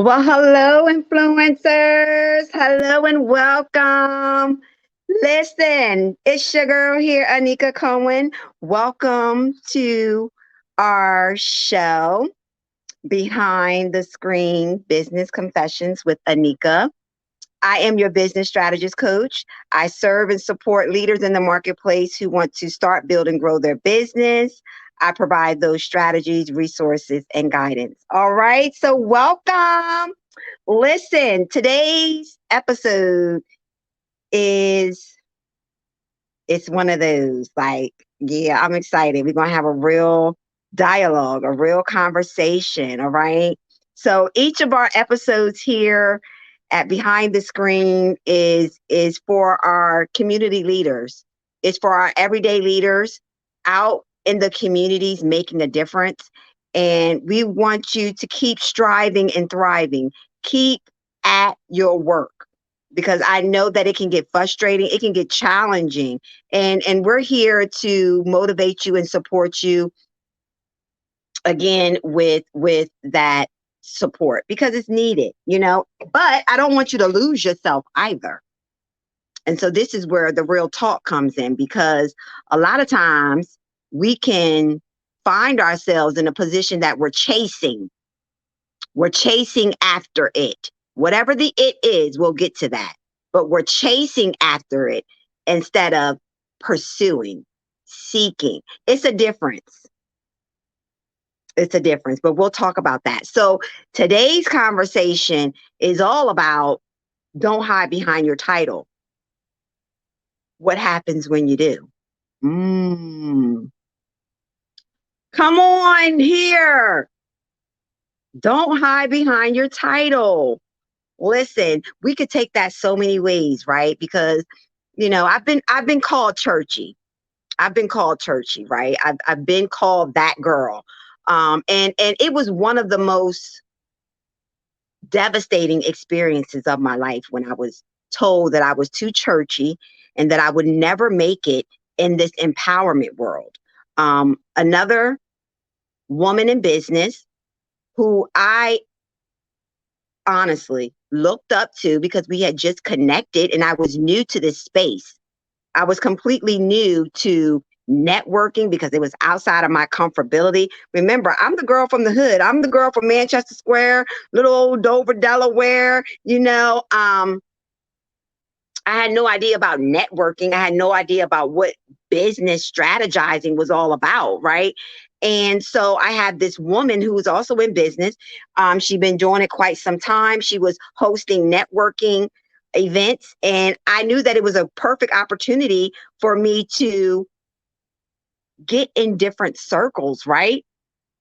Well, hello, influencers. Hello and welcome. Listen, it's your girl here, Anika Cohen. Welcome to our show, Behind the Screen Business Confessions with Anika. I am your business strategist coach. I serve and support leaders in the marketplace who want to start, build, and grow their business. I provide those strategies, resources, and guidance. All right, so welcome. Listen, today's episode is it's one of those like, yeah, I'm excited. We're going to have a real dialogue, a real conversation, all right? So each of our episodes here at Behind the Screen is for our community leaders. It's for our everyday leaders out in the communities making a difference. And we want you to keep striving and thriving. Keep at your work because I know that it can get frustrating, it can get challenging, and we're here to motivate you and support you again with that support because it's needed, but I don't want you to lose yourself either. And so this is where the real talk comes in, because a lot of times we can find ourselves in a position that we're chasing after it. Whatever the it is, we'll get to that. But we're chasing after it instead of pursuing, seeking. It's a difference. It's a difference, but we'll talk about that. So today's conversation is all about don't hide behind your title. What happens when you do? Come on here. Don't hide behind your title. Listen, we could take that so many ways, right? Because I've been called churchy. I've been called churchy, right? I've been called that girl. And it was one of the most devastating experiences of my life when I was told that I was too churchy and that I would never make it in this empowerment world. Another woman in business who I honestly looked up to because we had just connected and I was new to this space. I was completely new to networking because it was outside of my comfortability. Remember, I'm the girl from the hood. I'm the girl from Manchester Square, little old Dover, Delaware. I had no idea about networking. I had no idea about what business strategizing was all about, right? And so I had this woman who was also in business. She'd been doing it quite some time. She was hosting networking events, and I knew that it was a perfect opportunity for me to get in different circles, right?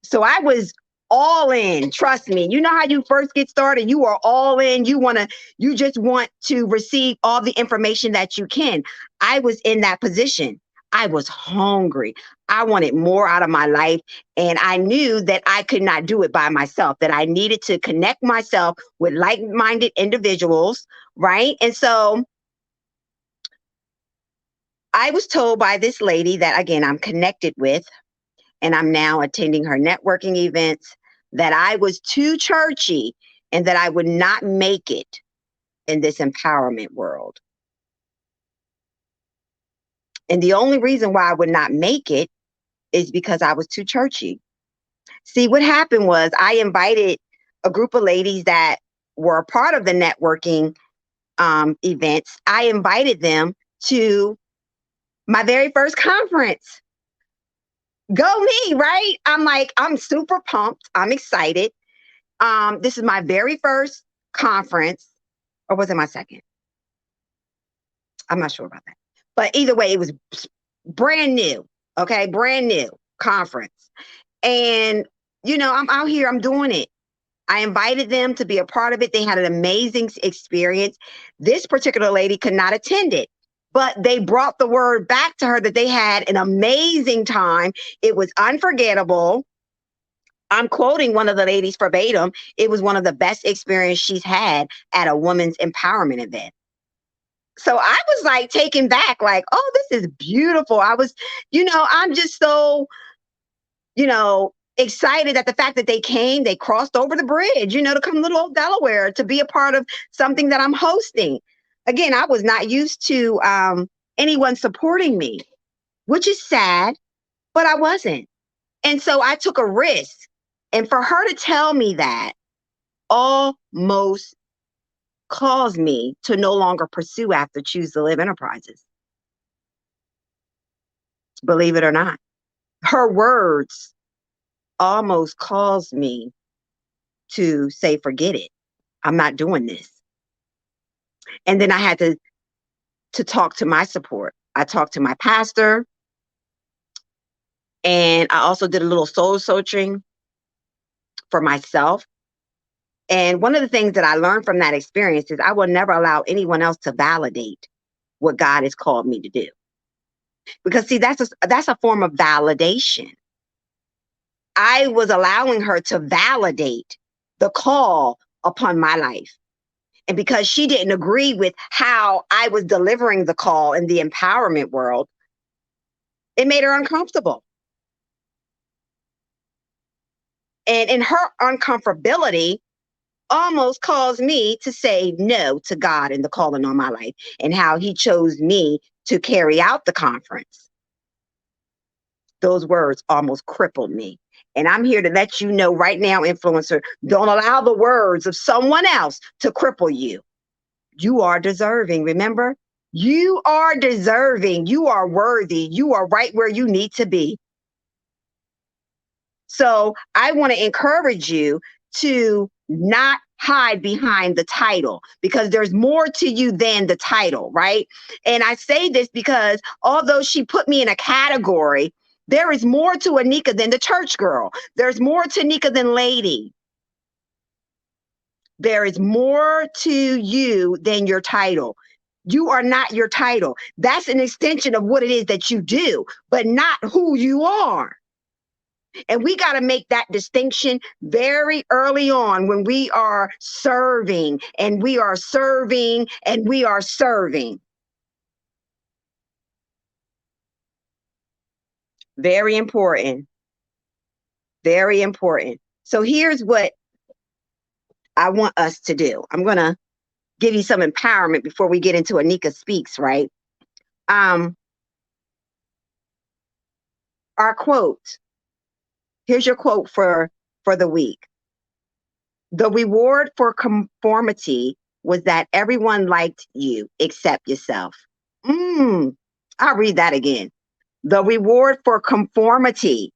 So I was all in. Trust me. You know how you first get started, you are all in. You just want to receive all the information that you can. I was in that position. I was hungry. I wanted more out of my life. And I knew that I could not do it by myself, that I needed to connect myself with like-minded individuals, right? And so I was told by this lady that, again, I'm connected with, and I'm now attending her networking events, that I was too churchy and that I would not make it in this empowerment world. And the only reason why I would not make it is because I was too churchy. See, what happened was I invited a group of ladies that were a part of the networking events. I invited them to my very first conference. Go me, right? I'm super pumped. I'm excited. This is my very first conference, or was it my second? I'm not sure about that. But either way, it was brand new. Okay, brand new conference. And I'm out here, I'm doing it. I invited them to be a part of it. They had an amazing experience. This particular lady could not attend it, but they brought the word back to her that they had an amazing time. It was unforgettable. I'm quoting one of the ladies verbatim. It was one of the best experiences she's had at a women's empowerment event. So I was like taken back, like, oh, this is beautiful. I'm just so, you know, excited at the fact that they came, they crossed over the bridge, to come to little old Delaware to be a part of something that I'm hosting. Again, I was not used to anyone supporting me, which is sad, but I wasn't. And so I took a risk. And for her to tell me that almost caused me to no longer pursue after Choose to Live Enterprises. Believe it or not. Her words almost caused me to say, forget it. I'm not doing this. And then I had to talk to my support. I talked to my pastor, and I also did a little soul searching for myself. And one of the things that I learned from that experience is I will never allow anyone else to validate what God has called me to do. Because see, that's a form of validation. I was allowing her to validate the call upon my life. And because she didn't agree with how I was delivering the call in the empowerment world, it made her uncomfortable. And in her uncomfortability, almost caused me to say no to God and the calling on my life and how he chose me to carry out the conference. Those words almost crippled me. And I'm here to let you know right now, influencer, don't allow the words of someone else to cripple you. You are deserving. Remember, you are deserving. You are worthy. You are right where you need to be. So I want to encourage you to not hide behind the title, because there's more to you than the title, right? And I say this because although she put me in a category, there is more to Anika than the church girl. There's more to Anika than lady. There is more to you than your title. You are not your title. That's an extension of what it is that you do, but not who you are. And we got to make that distinction very early on when we are serving and we are serving and we are serving. Very important. Very important. So here's what I want us to do. I'm going to give you some empowerment before we get into Anika Speaks, right? Our quote. Here's your quote for the week. The reward for conformity was that everyone liked you except yourself. I'll read that again. The reward for conformity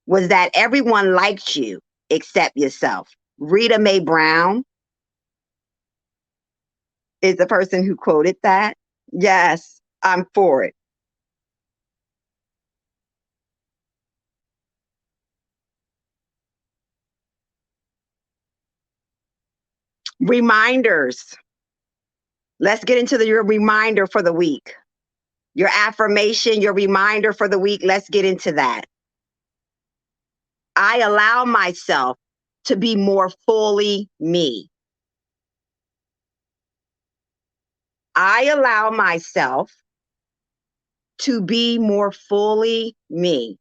was that everyone liked you except yourself. Rita Mae Brown is the person who quoted that. Yes, I'm for it. Reminders. Let's get into your reminder for the week. Your affirmation, your reminder for the week. Let's get into that. I allow myself to be more fully me. I allow myself to be more fully me.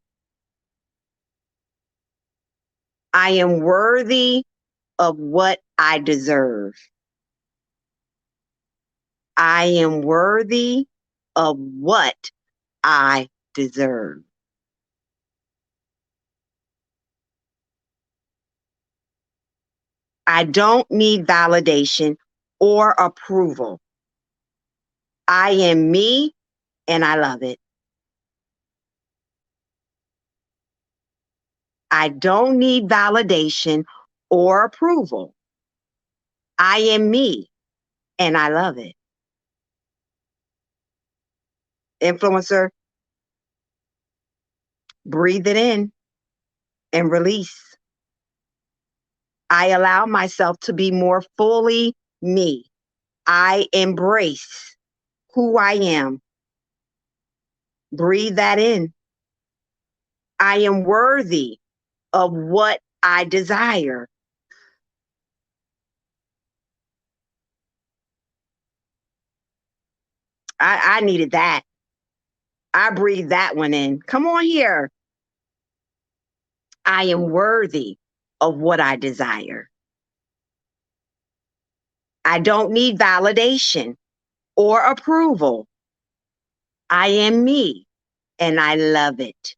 I am worthy of what I deserve. I am worthy of what I deserve. I don't need validation or approval. I am me and I love it. I don't need validation or approval. I am me and I love it. Influencer, breathe it in and release. I allow myself to be more fully me. I embrace who I am. Breathe that in. I am worthy of what I desire. I needed that. I breathed that one in. Come on here. I am worthy of what I desire. I don't need validation or approval. I am me and I love it.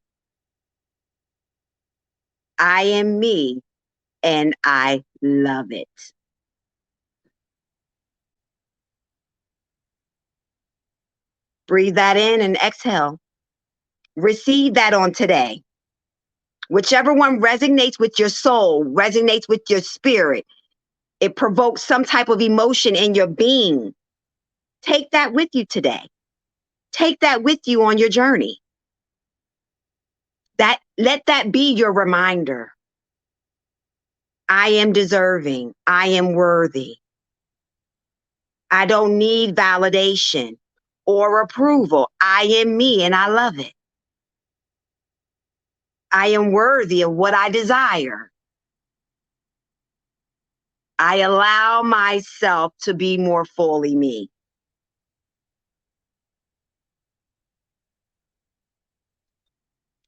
I am me and I love it. Breathe that in and exhale. Receive that on today. Whichever one resonates with your soul, resonates with your spirit, it provokes some type of emotion in your being. Take that with you today. Take that with you on your journey. Let that be your reminder. I am deserving. I am worthy. I don't need validation or approval. I am me and I love it. I am worthy of what I desire. I allow myself to be more fully me.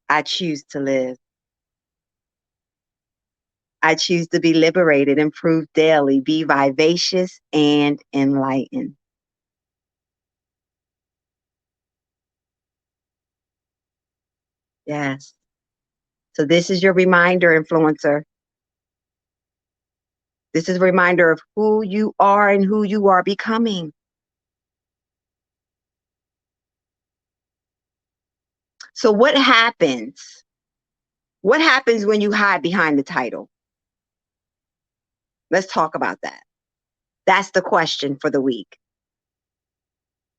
I choose to live. I choose to be liberated, improve daily, be vivacious and enlightened. Yes. So this is your reminder, influencer. This is a reminder of who you are and who you are becoming. So what happens? What happens when you hide behind the title? Let's talk about that. That's the question for the week.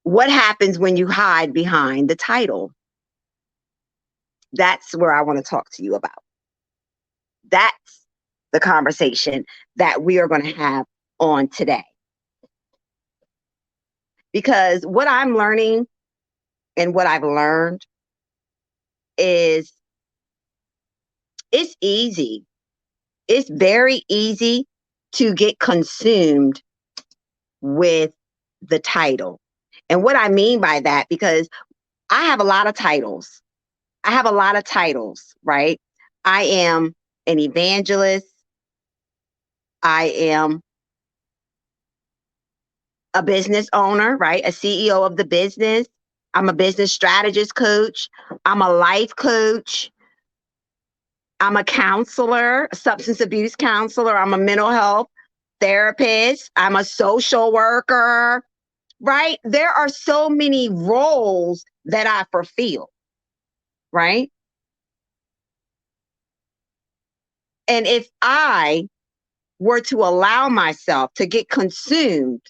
What happens when you hide behind the title? That's where I want to talk to you about. That's the conversation that we are going to have on today. Because what I'm learning and what I've learned is it's easy. It's very easy to get consumed with the title. And what I mean by that, because I have a lot of titles. I have a lot of titles, right? I am an evangelist. I am a business owner, right? A CEO of the business. I'm a business strategist coach. I'm a life coach. I'm a counselor, a substance abuse counselor. I'm a mental health therapist. I'm a social worker, right? There are so many roles that I fulfill, right? And if I were to allow myself to get consumed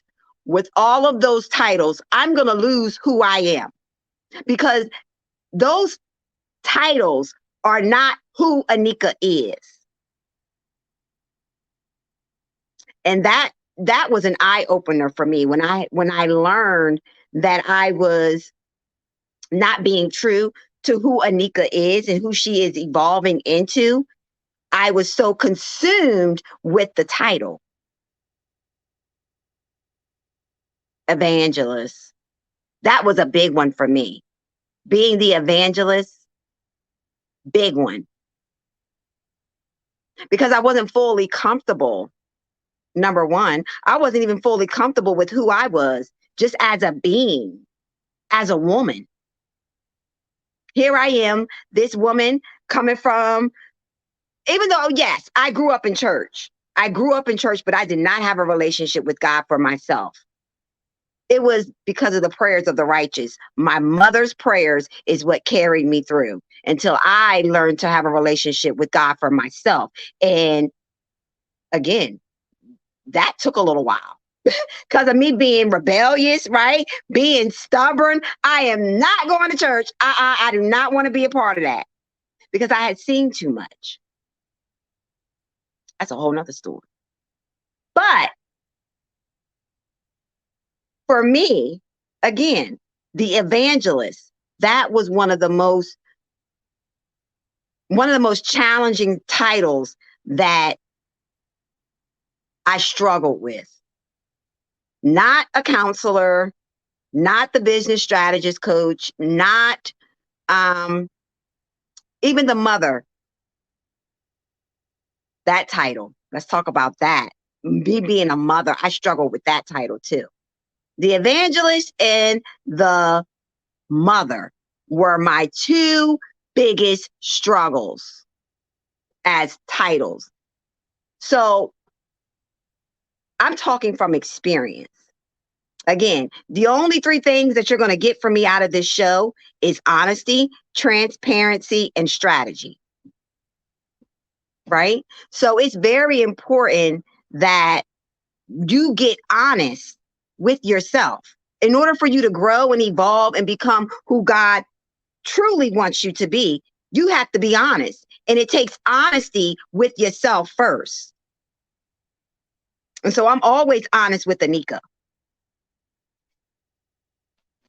with all of those titles, I'm going to lose who I am because those titles are not who Anika is. And that was an eye opener for me when I learned that I was not being true to who Anika is and who she is evolving into. I was so consumed with the title, evangelist. That was a big one for me. Being the evangelist, big one. Because I wasn't fully comfortable. Number one, I wasn't even fully comfortable with who I was, just as a being, as a woman. Here I am, this woman coming from, even though, yes, I grew up in church. I grew up in church, but I did not have a relationship with God for myself. It was because of the prayers of the righteous. My mother's prayers is what carried me through until I learned to have a relationship with God for myself. And again, that took a little while because of me being rebellious, right? Being stubborn. I am not going to church. I do not want to be a part of that because I had seen too much. That's a whole nother story. But for me, again, the evangelist, that was one of the most challenging titles that I struggled with. Not a counselor, not the business strategist coach, not even the mother That title. Let's talk about that. Me being a mother, I struggle with that title too. The evangelist and the mother were my two biggest struggles as titles. So I'm talking from experience. Again, the only three things that you're going to get from me out of this show is honesty, transparency, and strategy. Right? So it's very important that you get honest with yourself in order for you to grow and evolve and become who God truly wants you to be. You have to be honest, and it takes honesty with yourself first. And so I'm always honest with Anika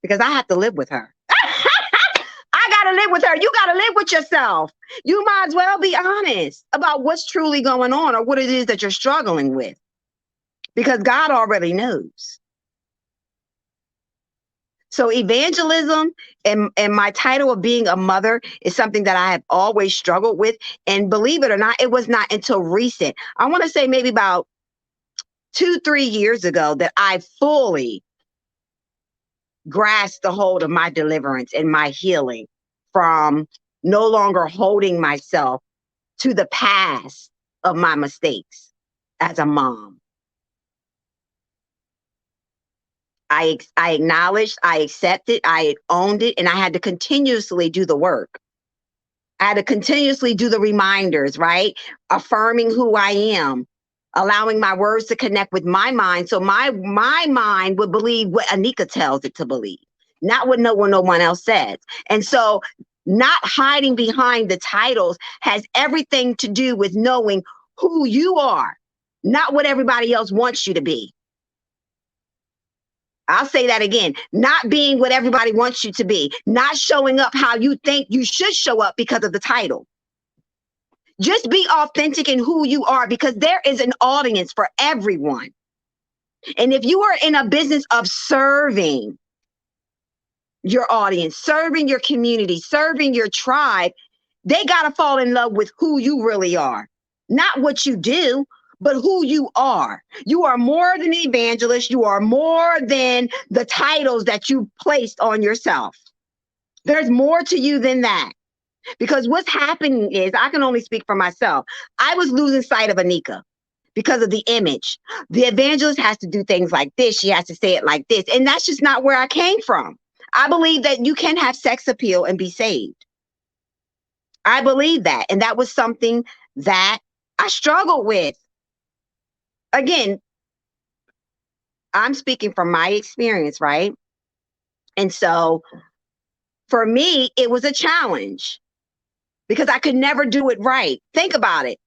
because I have to live with her. I got to live with her. You got to live with yourself. You might as well be honest about what's truly going on or what it is that you're struggling with, because God already knows. So evangelism and my title of being a mother is something that I have always struggled with. And believe it or not, it was not until recent. I want to say maybe about 2-3 years ago that I fully grasped the hold of my deliverance and my healing from no longer holding myself to the past of my mistakes as a mom. I acknowledged, I accepted, I owned it, and I had to continuously do the work. I had to continuously do the reminders, right? Affirming who I am, allowing my words to connect with my mind, so my mind would believe what Anika tells it to believe, not what no one else says. And so not hiding behind the titles has everything to do with knowing who you are, not what everybody else wants you to be. I'll say that again. Not being what everybody wants you to be. Not showing up how you think you should show up because of the title. Just be authentic in who you are, because there is an audience for everyone. And if you are in a business of serving your audience, serving your community, serving your tribe, they got to fall in love with who you really are. Not what you do, but who you are. You are more than an evangelist. You are more than the titles that you placed on yourself. There's more to you than that. Because what's happening is, I can only speak for myself. I was losing sight of Anika because of the image. The evangelist has to do things like this. She has to say it like this. And that's just not where I came from. I believe that you can have sex appeal and be saved. I believe that. And that was something that I struggled with. Again, I'm speaking from my experience, right? And so for me, it was a challenge because I could never do it right. Think about it.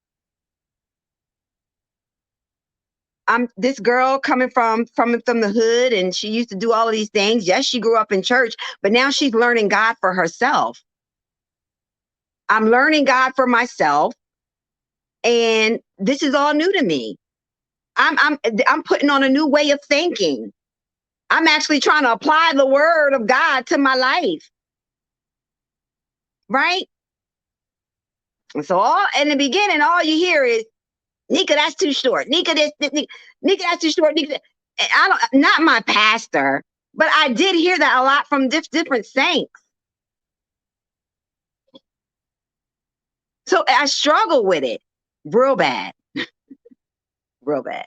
I'm this girl coming from the hood, and she used to do all of these things. Yes, she grew up in church, but now she's learning God for herself. I'm learning God for myself, and this is all new to me. I'm putting on a new way of thinking. I'm actually trying to apply the word of God to my life. Right? And so all in the beginning, all you hear is, Nika, that's too short. Nika, Nika, that's too short. Nika, not my pastor, but I did hear that a lot from different saints. So I struggle with it real bad, real bad.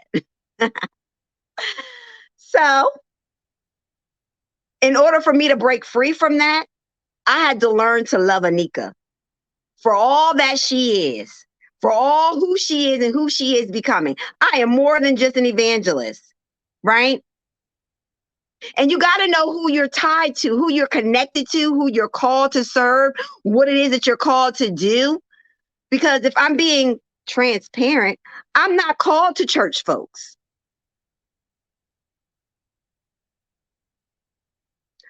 So in order for me to break free from that, I had to learn to love Anika for all that she is, for all who she is and who she is becoming. I am more than just an evangelist, right? And you got to know who you're tied to, who you're connected to, who you're called to serve, what it is that you're called to do. Because if I'm being transparent, I'm not called to church folks.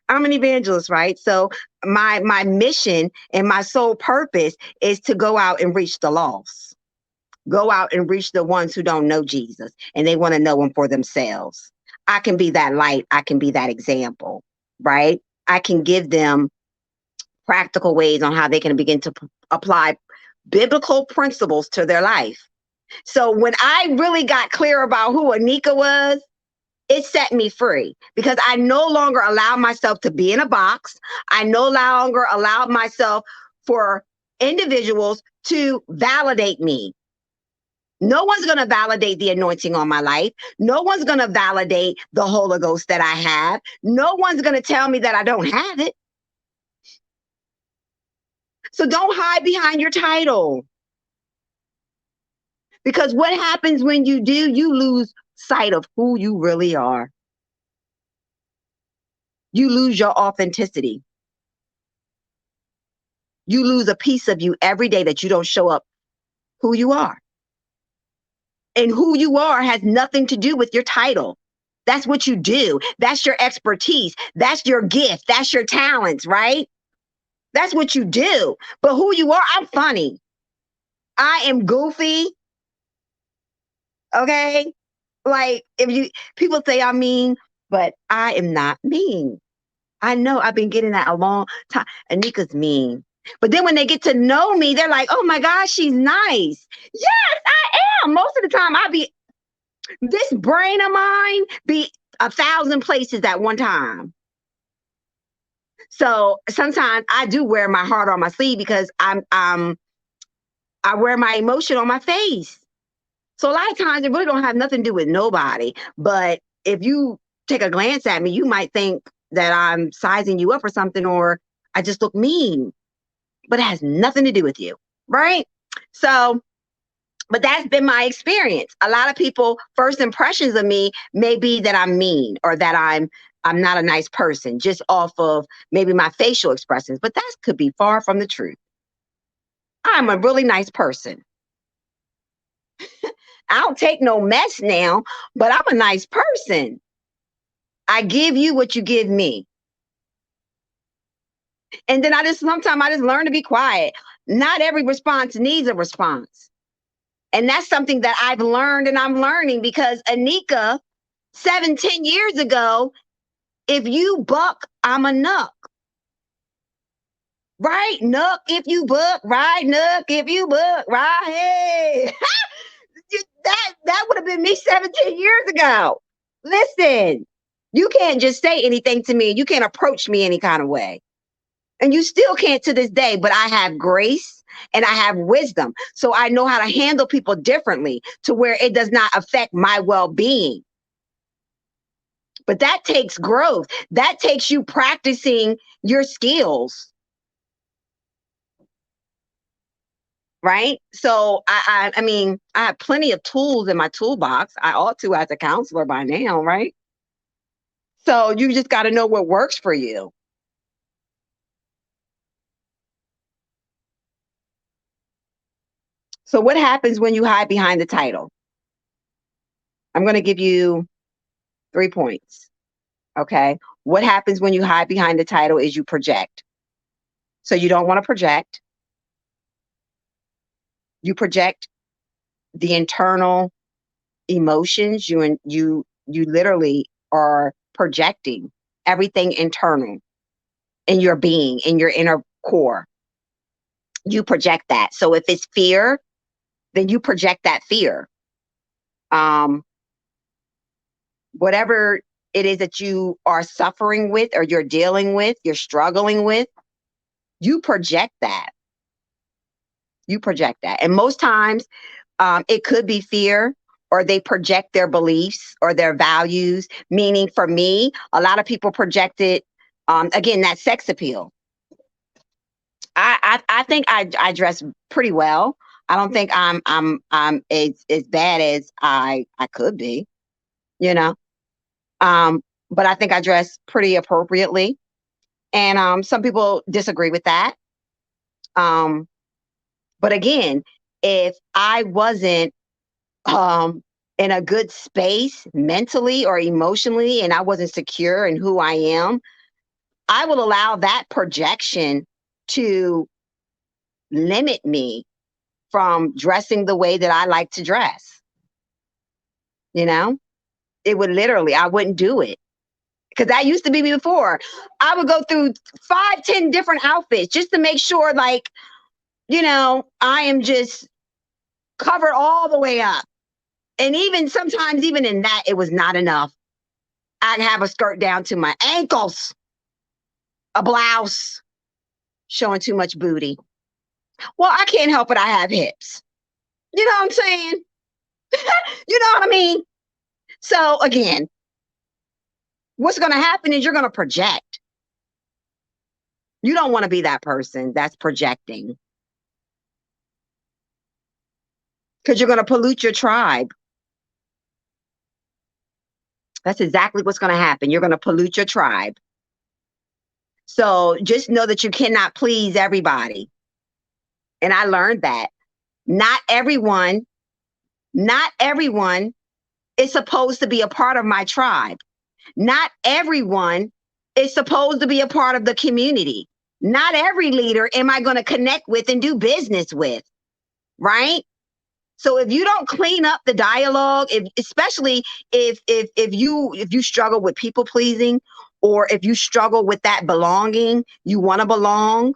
I'm an evangelist, right? So my mission and my sole purpose is to go out and reach the lost. Go out and reach the ones who don't know Jesus and they want to know him for themselves. I can be that light. I can be that example, right? I can give them practical ways on how they can begin to apply biblical principles to their life. So when I really got clear about who Anika was, it set me free because I no longer allowed myself to be in a box. I no longer allowed myself for individuals to validate me. No one's going to validate the anointing on my life. No one's going to validate the Holy Ghost that I have. No one's going to tell me that I don't have it. So don't hide behind your title. Because what happens when you do, you lose sight of who you really are. You lose your authenticity. You lose a piece of you every day that you don't show up who you are. And who you are has nothing to do with your title. That's what you do. That's your expertise. That's your gift. That's your talents, right? That's what you do. But who you are, I'm funny. I am goofy. Okay? Like if you people say I'm mean, but I am not mean. I know I've been getting that a long time. Anika's mean. But then when they get to know me, they're like, oh my gosh, she's nice. Yes, I am. Most of the time I be this brain of mine be 1,000 places at one time. So sometimes I do wear my heart on my sleeve because I wear my emotion on my face. So a lot of times it really don't have nothing to do with nobody. But if you take a glance at me, you might think that I'm sizing you up or something, or I just look mean. But it has nothing to do with you, right? So, but that's been my experience. A lot of people, first impressions of me may be that I'm mean or that I'm not a nice person, just off of maybe my facial expressions. But that could be far from the truth. I'm a really nice person. I don't take no mess now, but I'm a nice person. I give you what you give me. And then sometimes I just learn to be quiet. Not every response needs a response. And that's something that I've learned and I'm learning because Anika, 7, 10 years ago, if you buck, I'm a nuck. Right? Nuck if you buck, right? Nuck if you buck, right? Hey. that would have been me 17 years ago. Listen, you can't just say anything to me. You can't approach me any kind of way. And you still can't to this day, but I have grace and I have wisdom. So I know how to handle people differently to where it does not affect my well-being. But that takes growth. That takes you practicing your skills. Right? So I mean, I have plenty of tools in my toolbox. I ought to as a counselor by now, right? So you just got to know what works for you. So what happens when you hide behind the title? I'm going to give you 3 points. Okay. What happens when you hide behind the title is you project. So you don't want to project. You project the internal emotions. You literally are projecting everything internal in your being, in your inner core. You project that. So if it's fear, then you project that fear. Um, whatever it is that you are suffering with or you're dealing with, you're struggling with, you project that. You project that. And most times it could be fear or they project their beliefs or their values. Meaning for me, a lot of people projected, again, that sex appeal. I think I dress pretty well. I don't think I'm as bad as I could be, you know. Um, but I think I dress pretty appropriately. And some people disagree with that. Um, but again, if I wasn't in a good space mentally or emotionally, and I wasn't secure in who I am, I will allow that projection to limit me from dressing the way that I like to dress. You know, it would literally, I wouldn't do it. Because that used to be me before. I would go through 5, 10 different outfits just to make sure, like, I am just covered all the way up. And even sometimes, even in that, it was not enough. I'd have a skirt down to my ankles, a blouse showing too much booty. Well, I can't help it. I have hips. You know what I'm saying? You know what I mean? So again, what's going to happen is you're going to project. You don't want to be that person that's projecting because you're going to pollute your tribe. That's exactly what's going to happen. You're going to pollute your tribe. So just know that you cannot please everybody. And I learned that not everyone is supposed to be a part of my tribe. Not everyone is supposed to be a part of the community. Not every leader am I going to connect with and do business with, right? So if you don't clean up the dialogue, especially if you struggle with people pleasing, or if you struggle with that belonging, you want to belong,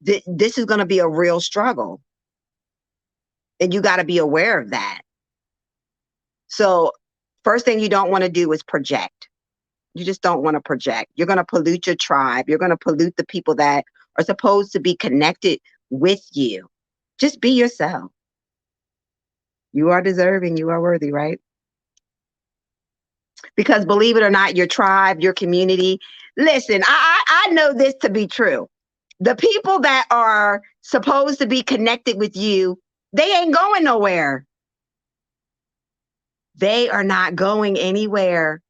this is going to be a real struggle. And you got to be aware of that. So first thing you don't want to do is project. You just don't want to project. You're going to pollute your tribe. You're going to pollute the people that are supposed to be connected with you. Just be yourself. You are deserving. You are worthy, right? Because believe it or not, your tribe, your community, listen, I know this to be true. The people that are supposed to be connected with you, they ain't going nowhere. They are not going anywhere.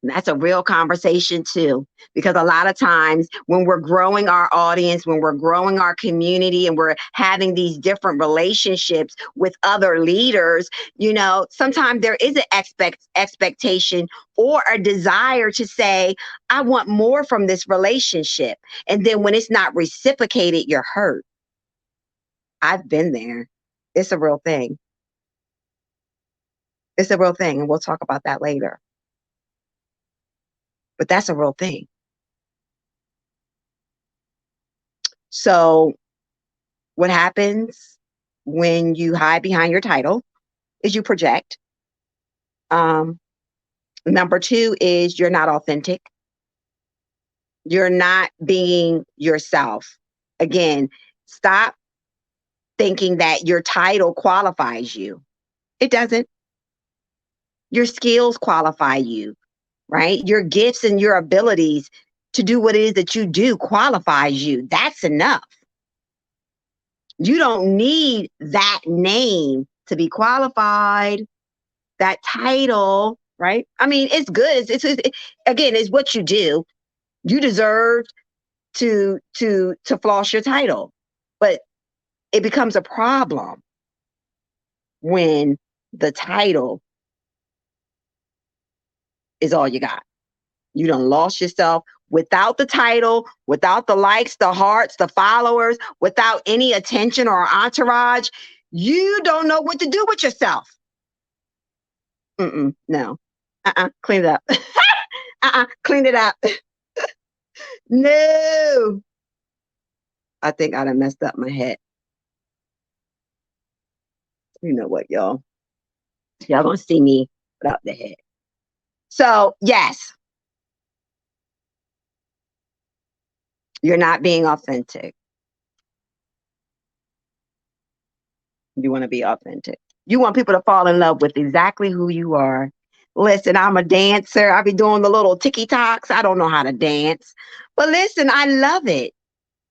And that's a real conversation too, because a lot of times when we're growing our audience, when we're growing our community, and we're having these different relationships with other leaders, sometimes there is an expectation or a desire to say, I want more from this relationship. And then when it's not reciprocated, you're hurt. I've been there. It's a real thing. It's a real thing. And we'll talk about that later. But that's a real thing. So what happens when you hide behind your title is you project. Number two is you're not authentic. You're not being yourself. Again, stop thinking that your title qualifies you. It doesn't. Your skills qualify you, right? Your gifts and your abilities to do what it is that you do qualifies you. That's enough. You don't need that name to be qualified, that title, right? I mean, it's good. Again, it's what you do. You deserve to floss your title, but it becomes a problem when the title is all you got. You done lost yourself. Without the title, without the likes, the hearts, the followers, without any attention or entourage, you don't know what to do with yourself. No. Clean it up. Clean it up. No. I think I done messed up my head. You know what, y'all? Y'all gonna see me without the head. So, yes. You're not being authentic. You want to be authentic. You want people to fall in love with exactly who you are. Listen, I'm a dancer. I be doing the little ticky-tocks. I don't know how to dance. But listen, I love it.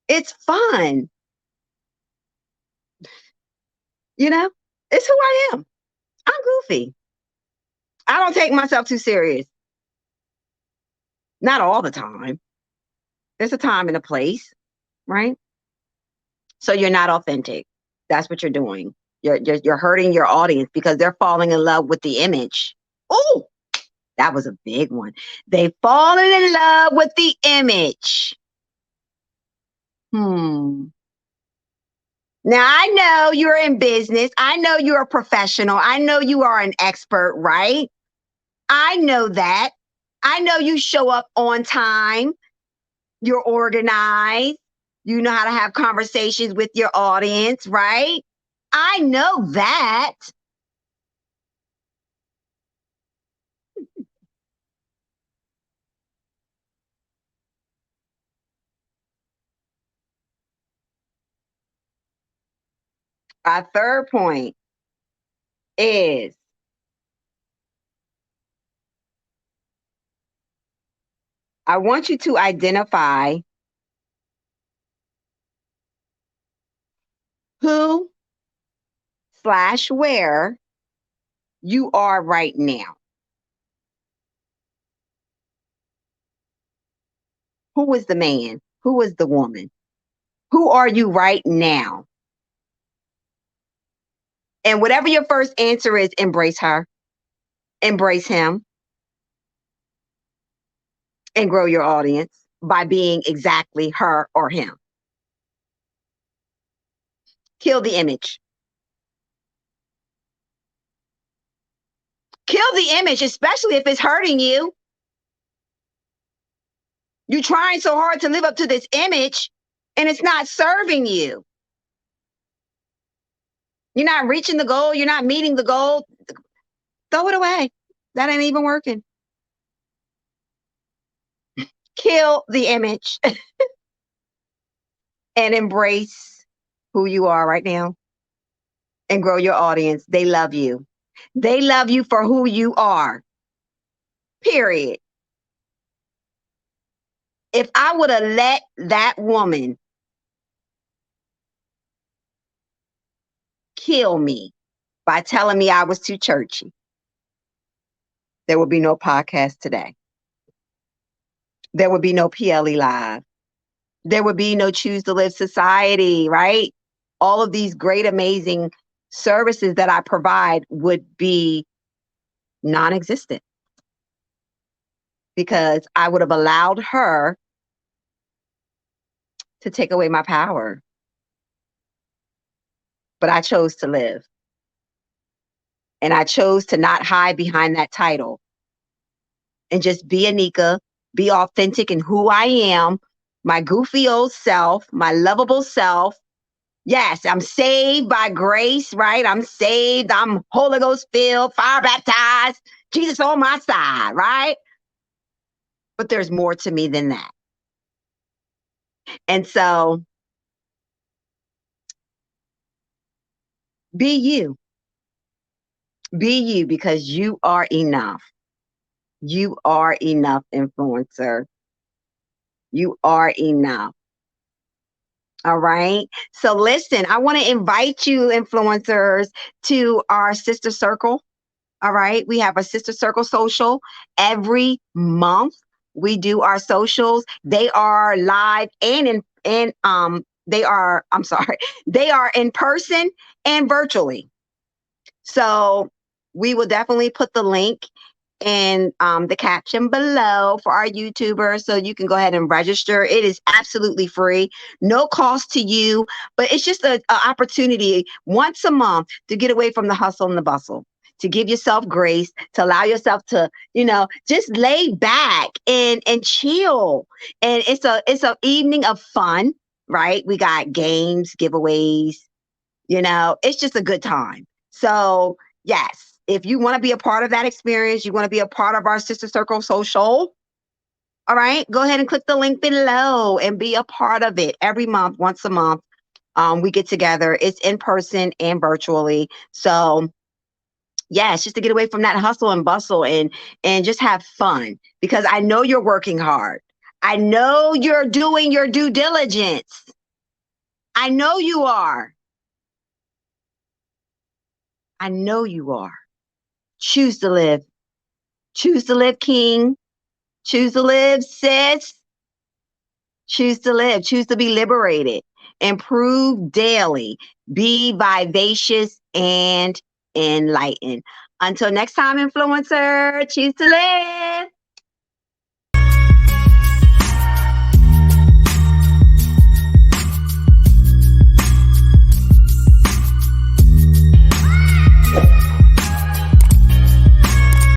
It's fun. It's who I am. I'm goofy. I don't take myself too serious. Not all the time. There's a time and a place, right? So you're not authentic. That's what you're doing. You're hurting your audience because they're falling in love with the image. Oh, that was a big one. They've fallen in love with the image. Now, I know you're in business. I know you're a professional. I know you are an expert, right? I know that. I know you show up on time. You're organized. You know how to have conversations with your audience, right? I know that. Our third point is I want you to identify who slash where you are right now. Who is the man? Who is the woman? Who are you right now? And whatever your first answer is, embrace her, embrace him, and grow your audience by being exactly her or him. Kill the image. Kill the image, especially if it's hurting you. You're trying so hard to live up to this image and it's not serving you. You're not reaching the goal. You're not meeting the goal. Throw it away. That ain't even working. Kill the image and embrace who you are right now and grow your audience. They love you. They love you for who you are. Period. If I would have let that woman kill me by telling me I was too churchy, there would be no podcast today. There would be no PLE Live. There would be no Choose to Live Society, right? All of these great, amazing services that I provide would be non existent because I would have allowed her to take away my power. But I chose to live. And I chose to not hide behind that title and just be Anika, be authentic in who I am, my goofy old self, my lovable self. Yes, I'm saved by grace, right? I'm saved. I'm Holy Ghost filled, fire baptized, Jesus on my side, right? But there's more to me than that. And so be you. Be you because you are enough. You are enough, influencer. You are enough. All right. So listen, I want to invite you, influencers, to our sister circle. All right. We have a sister circle social every month. We do our socials. They are live they are, I'm sorry, they are in person and virtually. So we will definitely put the link in the caption below for our YouTubers so you can go ahead and register. It is absolutely free, no cost to you, but it's just an opportunity once a month to get away from the hustle and the bustle, to give yourself grace, to allow yourself to, just lay back and chill. And it's a evening of fun, right? We got games, giveaways, it's just a good time. So yes, if you want to be a part of that experience, you want to be a part of our Sister Circle social, all right, go ahead and click the link below and be a part of it every month, once a month. We get together. It's in person and virtually. So yes, just to get away from that hustle and bustle and just have fun because I know you're working hard. I know you're doing your due diligence. I know you are. I know you are. Choose to live. Choose to live, King. Choose to live, sis. Choose to live. Choose to be liberated. Improve daily. Be vivacious and enlightened. Until next time, influencer, choose to live.